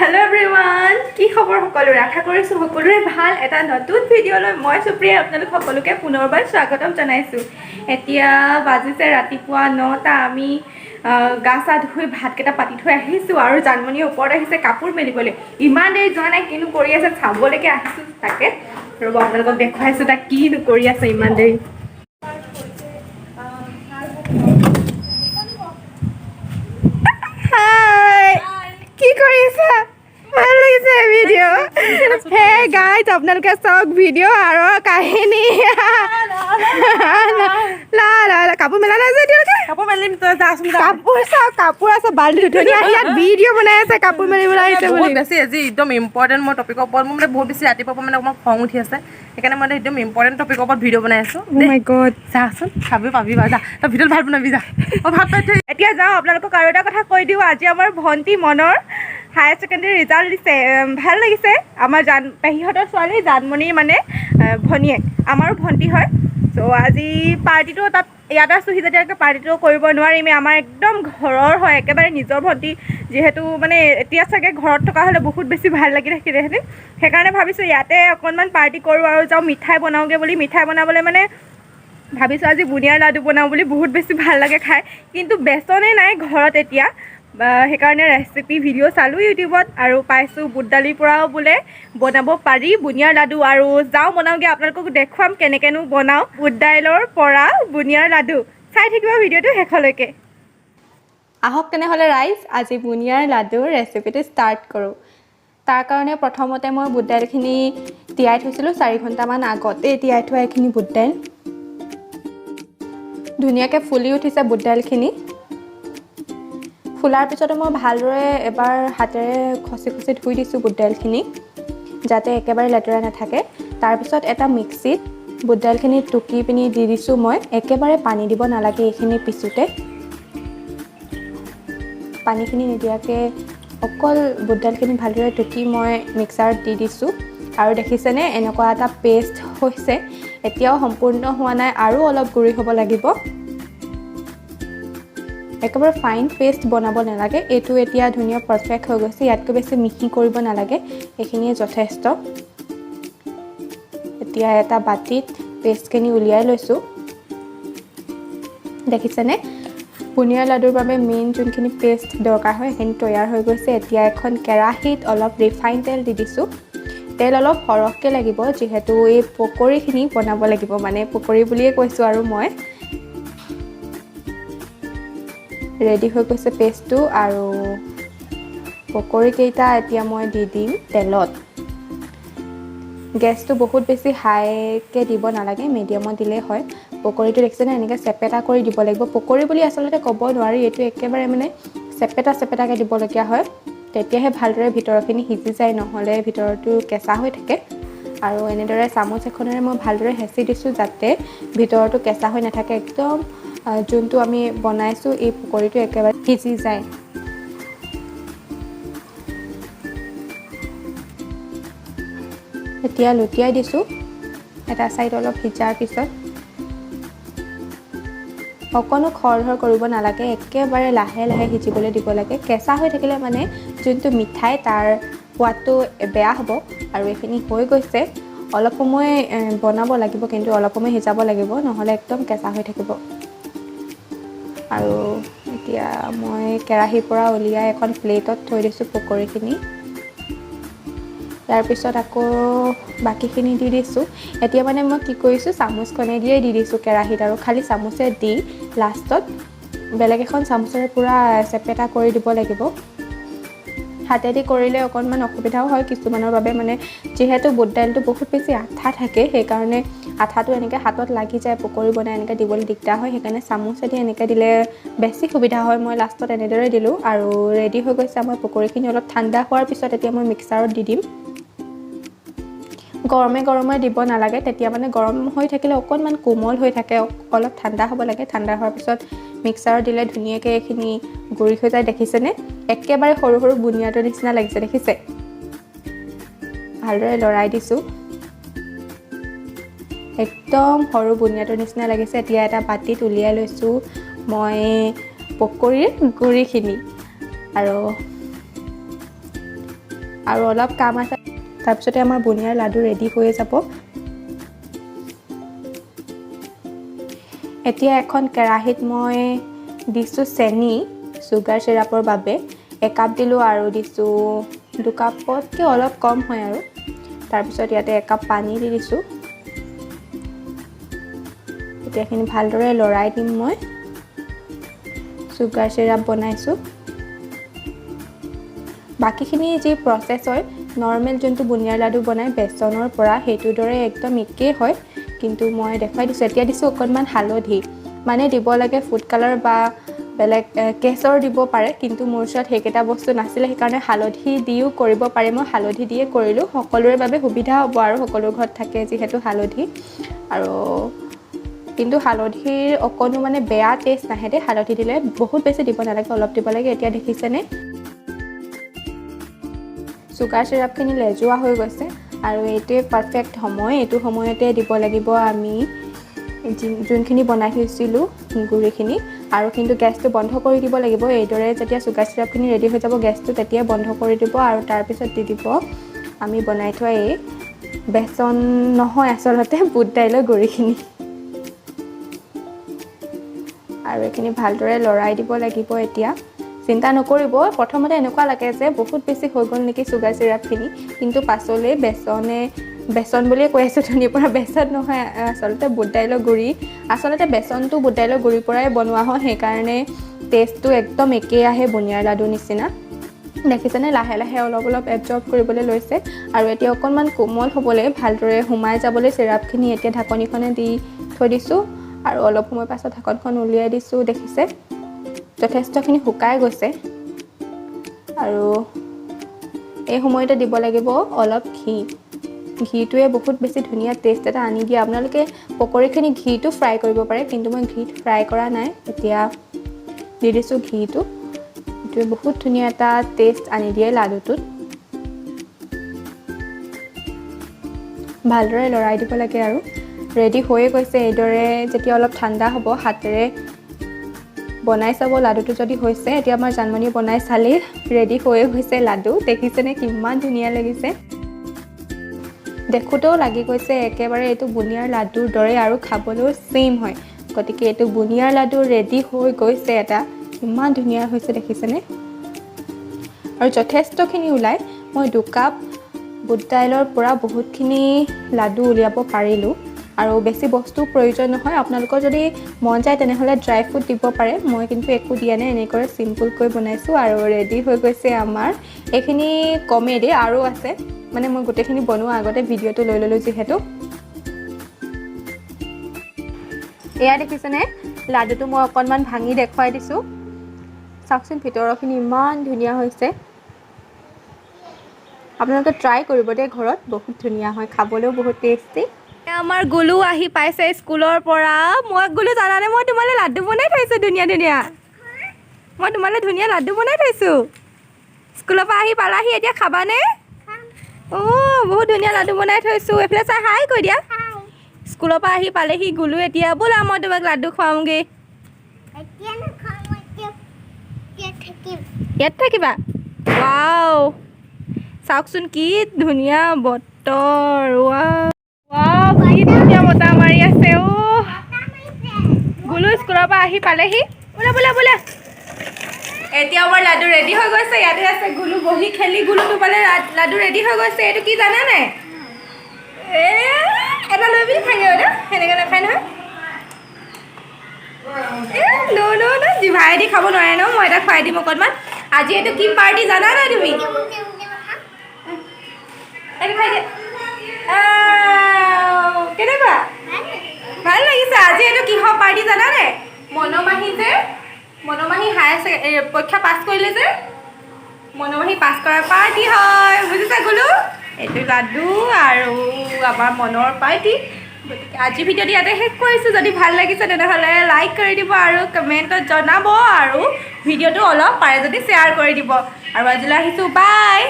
Hello everyone! কি খবৰ সকলোৰে আশা কৰিছো সকলোৰে ভাল এটা নতুন ভিডিঅ'লৈ মই সুপ্ৰিয়া আপোনালোক সকলোকে পুনৰবাৰ স্বাগতম জনাইছো এতিয়া বাজিছে ৰাতিপুৱা 9টা আমি গাছা ধুই ভাতকেটা পাতি থৈ আহিছো আৰু জানমণিৰ ওপৰত আহিছে কাপোৰ মেলিবলৈ ইমান দেৰি যোৱা নাই কিনো কৰি আছে চাবলৈকে আহিছো তাকে ৰব আপোনালোকক দেখাইছো তা কিনো কৰি আছে ইমান দেৰি কি কৰিছা ভাল লাগিছে ভিডিঅ হে গাইজ আপোনালোকে চাওক ভিডিঅ আৰু কাহিনী লা লা লা কাপোৰ মেলা নাই যে এতিয়ালৈকে কাপোৰ মেলিম তই যাচোন কাপোৰ চাওক কাপোৰ আছে বাল্টি ধুনীয়া ইয়াত ভিডিঅ' বনাই আছে কাপোৰ মেলিবলৈ আহিছে বহুত বুলি বেছি আজি একদম ইম্পৰ্টেণ্ট মই টপিকৰ ওপৰত মোৰ মানে বহুত বেছি ৰাতিপুৱা মানে অকণমান খং উঠি আছে সেইকাৰণে মই একদম ইম্পৰ্টেণ্ট টপিকৰ ওপৰত ভিডিঅ' বনাই আছোঁ Oh my god যাচোন খাবি পাবি বাৰু যা তই ভিডিঅ'ত ভাত বনাবি যা মই ভাত পাই থৈ এতিয়া যাওঁ আপোনালোকক আৰু এটা কথা কৈ দিওঁ আজি আমাৰ ভণ্টি মনৰ হায়াৰ ছেকেণ্ডেৰী ৰিজাল্ট দিছে ভাল লাগিছে আমাৰ পেহীহঁতৰ ছোৱালী জানমণিৰ মানে ভনীয়েক আমাৰো ভণ্টি হয় চ' আজি পাৰ্টিটো তাত ইয়াত আছোঁ সি যেতিয়ালৈকে পাৰ্টিটো কৰিব নোৱাৰিমেই আমাৰ একদম ঘৰৰ হয় একেবাৰে নিজৰ ভণ্টি যিহেতু মানে এতিয়া চাগে ঘৰত থকা হ'লে বহুত বেছি ভাল লাগি থাকিলেহেঁতেন সেইকাৰণে ভাবিছোঁ ইয়াতে অকণমান পাৰ্টি কৰোঁ আৰু যাওঁ মিঠাই বনাওঁগৈ বুলি মিঠাই বনাবলৈ মানে ভাবিছোঁ আজি বুনিয়াৰ লাডু বনাওঁ বুলি বহুত বেছি ভাল লাগে খাই কিন্তু বেচনেই নাই ঘৰত এতিয়া সেইকাৰণে ৰেচিপি ভিডিঅ' চালোঁ ইউটিউবত আৰু পাইছোঁ বুট দালিৰ পৰাও বোলে বনাব পাৰি বুনিয়াৰ লাডু আৰু যাওঁ বনাওঁগৈ আপোনালোকক দেখুৱাম কেনেকৈনো বনাওঁ বুট দাইলৰ পৰা বুনিয়াৰ লাডু চাই থাকিব ভিডিঅ'টো শেষলৈকে আহক তেনেহ'লে ৰাইজ আজি বুনিয়াৰ লাডুৰ ৰেচিপিটো ষ্টাৰ্ট কৰোঁ তাৰ কাৰণে প্ৰথমতে মই বুট দাইলখিনি তিয়াই থৈছিলোঁ 4 ঘণ্টামান আগতে তিয়াই থোৱা এইখিনি বুট দাইল ধুনীয়াকৈ ফুলি উঠিছে বুট দাইলখিনি ফুলাৰ পিছতে মই ভালদৰে এবাৰ হাতেৰে খচি খচি ধুই দিছোঁ বুট দাইলখিনি যাতে একেবাৰে লেতেৰা নাথাকে তাৰপিছত এটা মিক্সিত বুট দাইলখিনি টুকি পিনি দি দিছোঁ মই একেবাৰে পানী দিব নালাগে এইখিনি পিছোতে পানীখিনি নিদিয়াকৈ অকল বুট দাইলখিনি ভালদৰে টুকি মই মিক্সাৰত দি দিছোঁ আৰু দেখিছেনে এনেকুৱা এটা পেষ্ট হৈছে এতিয়াও সম্পূৰ্ণ হোৱা নাই আৰু অলপ গুড়ি হ'ব লাগিব একেবাৰে ফাইন পেষ্ট বনাব নালাগে এইটো এতিয়া ধুনীয়া পাৰফেক্ট হৈ গৈছে ইয়াতকৈ বেছি মিহি কৰিব নালাগে এইখিনিয়ে যথেষ্ট এতিয়া এটা বাটিত পেষ্টখিনি উলিয়াই লৈছোঁ দেখিছেনে বুনিয়াৰ লাডুৰ বাবে মেইন যোনখিনি পেষ্ট দৰকাৰ হয় সেইখিনি তৈয়াৰ হৈ গৈছে এতিয়া এখন কেৰাহীত অলপ ৰিফাইন তেল দি দিছোঁ তেল অলপ সৰহকৈ লাগিব যিহেতু এই পকৰীখিনি বনাব লাগিব মানে পকৰী বুলিয়ে কৈছোঁ আৰু মই ৰেডি হৈ গৈছে পেষ্টটো আৰু পকৰীকেইটা এতিয়া মই দি দিম তেলত গেছটো বহুত বেছি হাইকৈ দিব নালাগে মিডিয়ামত দিলেই হয় পকৰীটো দেখিছেনে এনেকৈ চেপেটা কৰি দিব লাগিব পকৰী বুলি আচলতে ক'ব নোৱাৰি এইটো একেবাৰে মানে চেপেটাকৈ দিবলগীয়া হয় তেতিয়াহে ভালদৰে ভিতৰখিনি সিজি যায় নহ'লে ভিতৰটো কেঁচা হৈ থাকে আৰু এনেদৰে চামুচ এখনেৰে মই ভালদৰে হেঁচি দিছোঁ যাতে ভিতৰটো কেঁচা হৈ নাথাকে একদম যোনটো আমি বনাইছোঁ এই পকৰীটো একেবাৰে সিজি যায় এতিয়া লুটিয়াই দিছোঁ এটা ছাইড অলপ সিজাৰ পিছত অকণো খৰধৰ কৰিব নালাগে একেবাৰে লাহে লাহে সিজিবলৈ দিব লাগে কেঁচা হৈ থাকিলে মানে যোনটো মিঠাই তাৰ সোৱাদটো বেয়া হ'ব আৰু এইখিনি হৈ গৈছে অলপ সময় বনাব লাগিব কিন্তু অলপ সময় সিজাব লাগিব নহ'লে একদম কেঁচা হৈ থাকিব আৰু এতিয়া মই কেৰাহীৰ পৰা উলিয়াই এখন প্লেটত থৈ দিছোঁ পকৰীখিনি তাৰপিছত আকৌ বাকীখিনি দি দিছোঁ এতিয়া মানে মই কি কৰিছোঁ চামুচখনে দিয়ে দি দিছোঁ কেৰাহীত আৰু খালি চামুচে দি লাষ্টত বেলেগ এখন চামুচেৰে পূৰা চেপেটা কৰি দিব লাগিব হাতেদি কৰিলে অকণমান অসুবিধাও হয় কিছুমানৰ বাবে মানে যিহেতু বুট দাইলটো বহুত বেছি আঠা থাকে সেইকাৰণে আঠাটো এনেকৈ হাতত লাগি যায় পকৰী বনাই এনেকৈ দিবলৈ দিগদাৰ হয় সেইকাৰণে চামুচেদি এনেকৈ দিলে বেছি সুবিধা হয় মই লাষ্টত এনেদৰে দিলোঁ আৰু ৰেডি হৈ গৈছে আমাৰ পকৰীখিনি অলপ ঠাণ্ডা হোৱাৰ পিছত এতিয়া মই মিক্সাৰত দি দিম গৰমে গৰমে দিব নালাগে তেতিয়া মানে গৰম হৈ থাকিলে অকণমান কোমল হৈ থাকে অলপ ঠাণ্ডা হ'ব লাগে ঠাণ্ডা হোৱাৰ পিছত মিক্সাৰত দিলে ধুনীয়াকৈ এইখিনি গুড়ি হৈ যায় দেখিছেনে একেবাৰে সৰু সৰু বুনিয়াটোৰ নিচিনা লাগিছে দেখিছে ভালদৰে লৰাই দিছোঁ একদম সৰু বুনিয়াটোৰ নিচিনা লাগিছে এতিয়া এটা বাটিত উলিয়াই লৈছোঁ মই পকৰীৰ গুড়িখিনি আৰু আৰু অলপ কাম আছে, তাৰপিছতে আমাৰ বুনিয়াৰ লাডু ৰেডি হৈ যাব। এতিয়া এখন কেৰাহীত মই দিছোঁ চেনি চুগাৰ চিৰাপৰ বাবে, 1 কাপ দিলোঁ আৰু দিছোঁ 2 কাপতকৈ অলপ কম হয় আৰু। তাৰপিছত ইয়াতে 1 কাপ পানী দি দিছোঁ। এতিয়া এইখিনি ভালদৰে লৰাই দিম। মই চুগাৰ চিৰাপ বনাইছোঁ। বাকীখিনি যি প্ৰচেছ হয় নৰ্মেল যোনটো বুনিয়াৰ লাডু বনাই বেচনৰ পৰা সেইটোৰ দৰে একদম একেই হয়, কিন্তু মই দেখুৱাই দিছোঁ। এতিয়া দিছোঁ অকণমান হালধি, মানে দিব লাগে ফুড কালাৰ বা বেলেগ কেশৰ দিব পাৰে, কিন্তু মোৰ ওচৰত সেইকেইটা বস্তু নাছিলে, সেইকাৰণে হালধি দিও কৰিব পাৰে। মই হালধি দিয়ে কৰিলোঁ, সকলোৰে বাবে সুবিধা হ'ব আৰু সকলো ঘৰত থাকে যিহেতু হালধি। আৰু কিন্তু হালধিৰ অকণো মানে বেয়া টেষ্ট নাহে দেই, হালধি দিলে বহুত বেছি দিব নালাগে, অলপ দিব লাগে। এতিয়া দেখিছেনে চুগাৰ চিৰাপখিনি লেজুৱা হৈ গৈছে আৰু এইটোৱে পাৰফেক্ট সময়। এইটো সময়তে দিব লাগিব আমি যোনখিনি বনাই থৈছিলোঁ গুড়িখিনি, আৰু কিন্তু গেছটো বন্ধ কৰি দিব লাগিব। এইদৰে যেতিয়া চুগাৰ চিৰাপখিনি ৰেডি হৈ যাব গেছটো তেতিয়া বন্ধ কৰি দিব, আৰু তাৰপিছত দি দিব আমি বনাই থোৱা এই বেচন নহয় আচলতে বুট দাইলৰ গুড়িখিনি, আৰু এইখিনি ভালদৰে লৰাই দিব লাগিব। এতিয়া চিন্তা নকৰিব, প্ৰথমতে এনেকুৱা লাগে যে বহুত বেছি হৈ গ'ল নেকি চুগাৰ চিৰাপখিনি, কিন্তু পাছলৈ বেচন বুলিয়ে কৈ আছোঁ ধুনীয়াৰ পৰা, বেচন নহয় আচলতে বুট দাইলৰ গুড়ি। আচলতে বেচনটো বুট দাইলৰ গুড়িৰ পৰাই বনোৱা হয়, সেইকাৰণে টেষ্টটো একদম একেই আহে বুনিয়াৰ লাডু নিচিনা। দেখিছেনে লাহে লাহে অলপ অলপ এবজৰ্ব কৰিবলৈ লৈছে, আৰু এতিয়া অকণমান কোমল হ'বলৈ ভালদৰে সোমাই যাবলৈ চিৰাপখিনি এতিয়া ঢাকনিখনে দি থৈ দিছোঁ, আৰু অলপ সময় পাছত ঢাকনখন উলিয়াই দিছোঁ। দেখিছে যথেষ্টখিনি শুকাই গৈছে, আৰু এই সময়তে দিব লাগিব অলপ ঘি। ঘিটোৱে বহুত বেছি ধুনীয়া টেষ্ট এটা আনি দিয়ে। আপোনালোকে পকৰীখিনি ঘিটো ফ্ৰাই কৰিব পাৰে, কিন্তু মই ঘিত ফ্ৰাই কৰা নাই। এতিয়া দি দিছোঁ ঘিটো, এইটোৱে বহুত ধুনীয়া এটা টেষ্ট আনি দিয়ে লাডুটোত। ভালদৰে লৰাই দিব লাগে, আৰু ৰেডি হৈয়ে গৈছে। এইদৰে যেতিয়া অলপ ঠাণ্ডা হ'ব হাতেৰে বনাই চাব লাডুটো যদি হৈছে। এতিয়া আমাৰ জানমণিয়ে বনাই চালেই ৰেডি হৈয়ে গৈছে লাডু। দেখিছেনে কিমান ধুনীয়া লাগিছে, দেখোঁতেও লাগি গৈছে একেবাৰে এইটো বুনিয়াৰ লাডুৰ দৰে, আৰু খাবলৈও ছেইম হয়। গতিকে এইটো বুনিয়াৰ লাডু ৰেডি হৈ গৈছে এটা, ইমান ধুনীয়া হৈছে দেখিছেনে, আৰু যথেষ্টখিনি ওলাই। মই 2 কাপ বুট দাইলৰ পৰা বহুতখিনি লাডু উলিয়াব পাৰিলোঁ, আৰু বেছি বস্তুৰ প্ৰয়োজন নহয়। আপোনালোকৰ যদি মন যায় তেনেহ'লে ড্ৰাই ফ্ৰুট দিব পাৰে, মই কিন্তু একো দিয়া নাই, এনেকৈ চিম্পুলকৈ বনাইছোঁ। আৰু ৰেডি হৈ গৈছে আমাৰ। এইখিনি কমেই দেই, আৰু আছে, মানে মই গোটেইখিনি বনোৱা আগতে ভিডিঅ'টো লৈ ল'লোঁ যিহেতু। এয়া দেখিছেনে লাডুটো মই অকণমান ভাঙি দেখুৱাই দিছোঁ, চাওকচোন ভিতৰৰখিনি ইমান ধুনীয়া হৈছে। আপোনালোকে ট্ৰাই কৰিব দেই ঘৰত, বহুত ধুনীয়া হয়, খাবলৈও বহুত টেষ্টি। আমাৰ গুলু আহি পাইছে স্কুলৰ পৰা। মই গুলু জানানে মই তোমালৈ লাডু বনাই থৈছোঁ ধুনীয়া ধুনীয়া, মই তোমালৈ ধুনীয়া লাডু বনাই থৈছোঁ। স্কুলৰ পৰা আহি পালাহি, এতিয়া খাবানে? অঁ বহুত ধুনীয়া লাডু বনাই থৈছোঁ। এইফালে চাই হাই কৈ দিয়া। স্কুলৰ পৰা আহি পালেহি গুলু। এতিয়া ব'লা মই তোমাক লাডু খুৱাওঁগৈ। ইয়াত থাকিবা? ৱাও চাওকচোন কি ধুনীয়া বতৰ, ৱাও কি ধুনীয়া বতাহ মাৰি আছে। অ' গুলু স্কুলৰ পৰা আহি পালেহি, বোলা বোলা বোলা। এতিয়া আমাৰ লাডু ৰেডি হৈ গৈছে। ইয়াতে আছে গুলু বহি খেলি। গুলু তোমালে লাডু ৰেডি হৈ গৈছে। এইটো কি জানা নাই? এটা লৈ পিনি খাই দিয়া, সেনেকৈ নাখায় নহয়। জিভাইদি খাব নোৱাৰে ন, মই এটা খুৱাই দিম অকণমান। আজি এইটো কি পাৰ্টি জানা নাই তুমি? কেনেকুৱা ভাল লাগিছে? আজি এইটো কিহৰ পাৰ্টি জানা নাই? মনোমাহী যে, মনোমাহী পৰীক্ষা পাছ কৰিলে যে, মনোমাহী পাছ কৰা পাৰ্টি হয়, বুজিছা গুলু? এইটো লাডু আৰু আমাৰ মনৰ পাৰ্টি। গতিকে আজি ভিডিঅ'টো ইয়াতে শেষ কৰিছোঁ। যদি ভাল লাগিছে তেনেহ'লে লাইক কৰি দিব, আৰু কমেণ্টত জনাব, আৰু ভিডিঅ'টো অলপ পাৰে যদি শ্বেয়াৰ কৰি দিব। আৰু আজিলৈ আহিছোঁ, বাই।